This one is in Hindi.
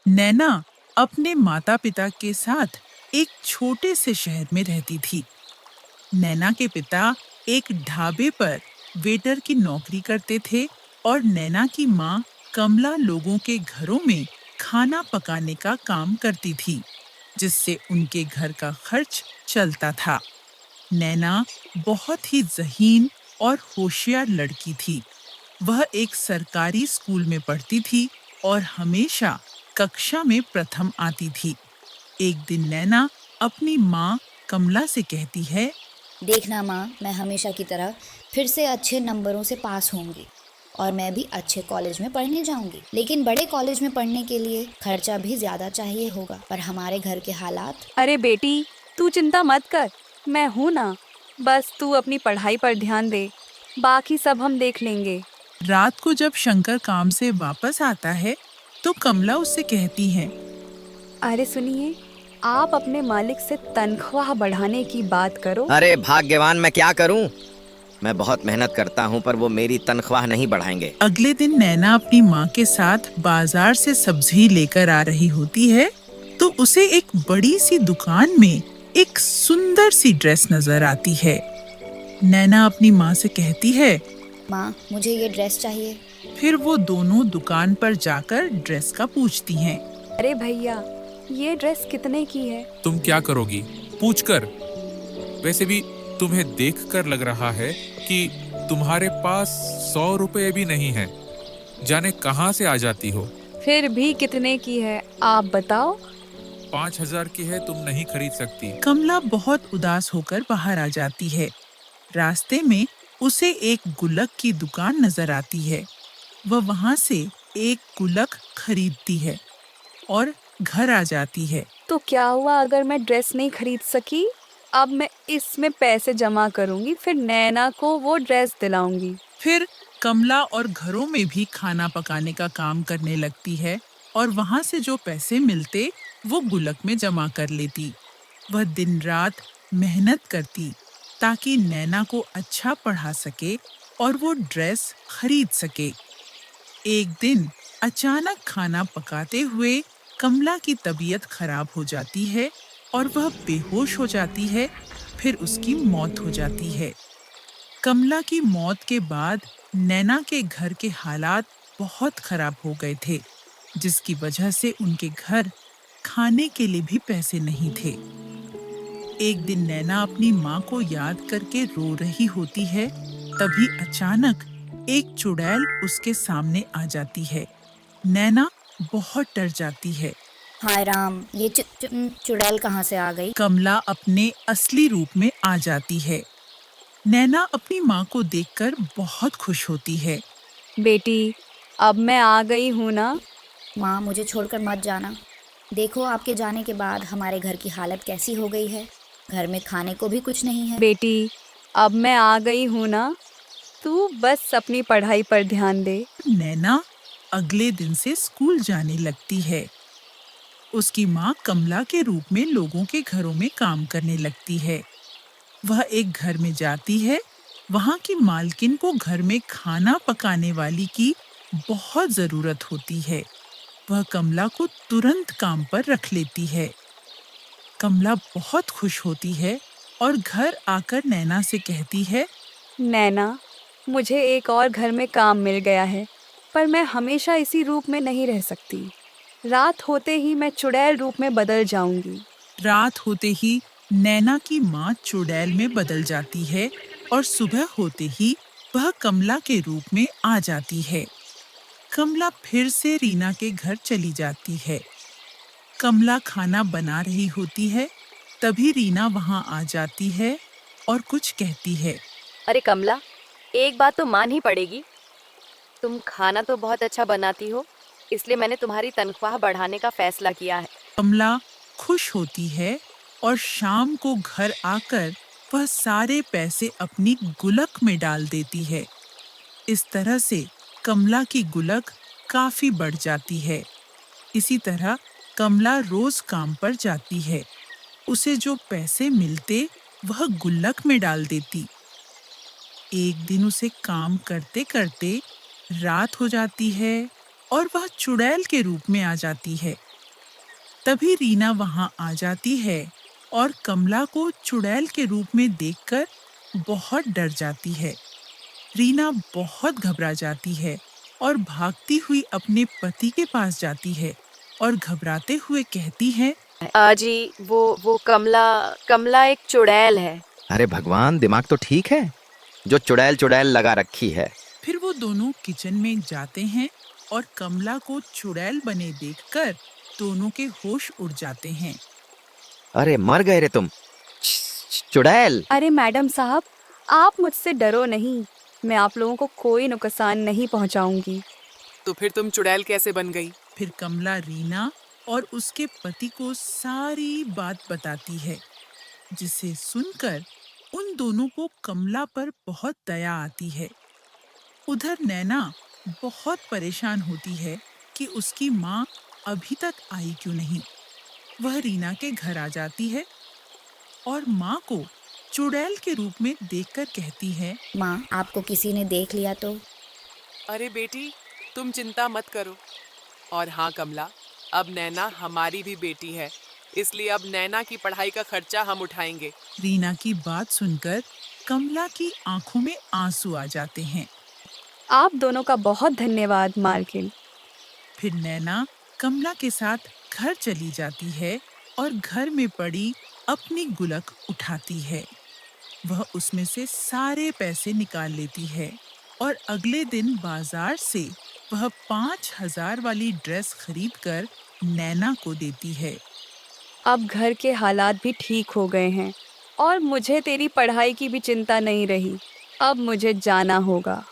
नैना अपने माता पिता के साथ एक छोटे से शहर में रहती थी। नैना के पिता एक ढाबे पर वेटर की नौकरी करते थे और नैना की माँ कमला लोगों के घरों में खाना पकाने का काम करती थी, जिससे उनके घर का खर्च चलता था। नैना बहुत ही ज़हीन और होशियार लड़की थी। वह एक सरकारी स्कूल में पढ़ती थी और हमेशा कक्षा में प्रथम आती थी। एक दिन नैना अपनी माँ कमला से कहती है, देखना माँ, मैं हमेशा की तरह फिर से अच्छे नंबरों से पास होंगी और मैं भी अच्छे कॉलेज में पढ़ने जाऊंगी। लेकिन बड़े कॉलेज में पढ़ने के लिए खर्चा भी ज़्यादा चाहिए होगा, पर हमारे घर के हालात। अरे बेटी, तू चिंता मत कर, मैं हूँ ना। बस तू अपनी पढ़ाई पर ध्यान दे, बाकी सब हम देख लेंगे। रात को जब शंकर काम से वापस आता है, तो कमला उससे कहती है, अरे सुनिए, आप अपने मालिक से तनख्वाह बढ़ाने की बात करो। अरे भाग्यवान, मैं क्या करूं? मैं बहुत मेहनत करता हूं, पर वो मेरी तनख्वाह नहीं बढ़ाएंगे। अगले दिन नैना अपनी माँ के साथ बाजार से सब्जी लेकर आ रही होती है, तो उसे एक बड़ी सी दुकान में एक सुंदर सी ड्रेस नजर आती है। नैना अपनी माँ से कहती है। माँ, मुझे ये ड्रेस चाहिए। फिर वो दोनों दुकान पर जाकर ड्रेस का पूछती हैं। अरे भैया, ये ड्रेस कितने की है? तुम क्या करोगी पूछकर? वैसे भी तुम्हें देखकर लग रहा है कि तुम्हारे पास 100 रुपए भी नहीं है। जाने कहाँ से आ जाती हो। फिर भी कितने की है, आप बताओ। 5,000 की है, तुम नहीं खरीद सकती। कमला बहुत उदास होकर बाहर आ जाती है। रास्ते में उसे एक गुल्लक की दुकान नजर आती है। वह वहां से एक गुल्लक खरीदती है और घर आ जाती है। तो क्या हुआ अगर मैं ड्रेस नहीं खरीद सकी? अब मैं इसमें पैसे जमा करूंगी, फिर नैना को वो ड्रेस दिलाऊंगी। फिर कमला और घरों में भी खाना पकाने का काम करने लगती है और वहां से जो पैसे मिलते वो गुल्लक में जमा कर लेती। वह दिन रात मेहनत करती ताकि नैना को अच्छा पढ़ा सके और वो ड्रेस खरीद सके। एक दिन अचानक खाना पकाते हुए कमला की तबीयत खराब हो जाती है और वह बेहोश हो जाती है। फिर उसकी मौत हो जाती है। कमला की मौत के बाद नैना के घर के हालात बहुत खराब हो गए थे, जिसकी वजह से उनके घर खाने के लिए भी पैसे नहीं थे। एक दिन नैना अपनी माँ को याद करके रो रही होती है। तभी अचानक एक चुड़ैल उसके सामने आ जाती है। नैना बहुत डर जाती है। हाय राम, ये चुड़ैल कहाँ से आ गई? कमला अपने असली रूप में आ जाती है। नैना अपनी माँ को देखकर बहुत खुश होती है। बेटी, अब मैं आ गई हूँ ना। माँ, मुझे छोड़कर मत जाना। देखो, आपके जाने के बाद हमारे घर की हालत कैसी हो गई है। घर में खाने को भी कुछ नहीं है। बेटी, अब मैं आ गई हूँ ना, तू बस अपनी पढ़ाई पर ध्यान दे। नैना अगले दिन से स्कूल जाने लगती है। उसकी माँ कमला के रूप में लोगों के घरों में काम करने लगती है। वह एक घर में जाती है। वहाँ की मालकिन को घर में खाना पकाने वाली की बहुत जरूरत होती है। वह कमला को तुरंत काम पर रख लेती है। कमला बहुत खुश होती है और घर आकर नैना से कहती है, नैना, मुझे एक और घर में काम मिल गया है, पर मैं हमेशा इसी रूप में नहीं रह सकती। रात होते ही मैं चुड़ैल रूप में बदल जाऊंगी। रात होते ही नैना की माँ चुड़ैल में बदल जाती है और सुबह होते ही वह कमला के रूप में आ जाती है। कमला फिर से रीना के घर चली जाती है। कमला खाना बना रही होती है। तभी रीना वहां आ जाती है और कुछ कहती है। अरे कमला, एक बात तो मान ही पड़ेगी। तुम खाना तो बहुत अच्छा बनाती हो, इसलिए मैंने तुम्हारी तनख्वाह बढ़ाने का फैसला किया है। कमला खुश होती है और शाम को घर आकर वह सारे पैसे अपनी गुल्लक में डाल देती है। इस तरह से कमला की गुल्लक काफी बढ़ जाती है। इसी तरह कमला रोज काम पर जाती है। उसे जो पैसे मिलते वह गुल्लक में डाल देती। एक दिन उसे काम करते करते रात हो जाती है और वह चुड़ैल के रूप में आ जाती है। तभी रीना वहां आ जाती है और कमला को चुड़ैल के रूप में देखकर बहुत डर जाती है। रीना बहुत घबरा जाती है और भागती हुई अपने पति के पास जाती है और घबराते हुए कहती है, जी वो कमला कमला एक चुड़ैल है। अरे भगवान, दिमाग तो ठीक है, जो चुड़ैल चुड़ैल लगा रखी है। फिर वो दोनों किचन में जाते हैं और कमला को चुड़ैल बने देखकर दोनों के होश उड़ जाते हैं। अरे मर गए रे तुम, चुड़ैल। अरे मैडम साहब, आप मुझसे डरो नहीं, मैं आप लोगों को कोई नुकसान नहीं पहुंचाऊंगी। तो फिर तुम चुड़ैल कैसे बन गई? फिर कमला रीना और उसके पति को सारी बात बताती है, जिसे सुनकर उन दोनों को कमला पर बहुत दया आती है। उधर नैना बहुत परेशान होती है कि उसकी माँ अभी तक आई क्यों नहीं। वह रीना के घर आ जाती है और माँ को चुड़ैल के रूप में देखकर कहती है, माँ, आपको किसी ने देख लिया तो? अरे बेटी, तुम चिंता मत करो। और हाँ कमला, अब नैना हमारी भी बेटी है, इसलिए अब नैना की पढ़ाई का खर्चा हम उठाएंगे। रीना की बात सुनकर कमला की आंखों में आंसू आ जाते हैं। आप दोनों का बहुत धन्यवाद मालकिन। फिर नैना कमला के साथ घर चली जाती है और घर में पड़ी अपनी गुलक उठाती है। वह उसमें से सारे पैसे निकाल लेती है और अगले दिन बाजार से वह 5,000 वाली ड्रेस खरीदकर नैना को देती है। अब घर के हालात भी ठीक हो गए हैं और मुझे तेरी पढ़ाई की भी चिंता नहीं रही। अब मुझे जाना होगा।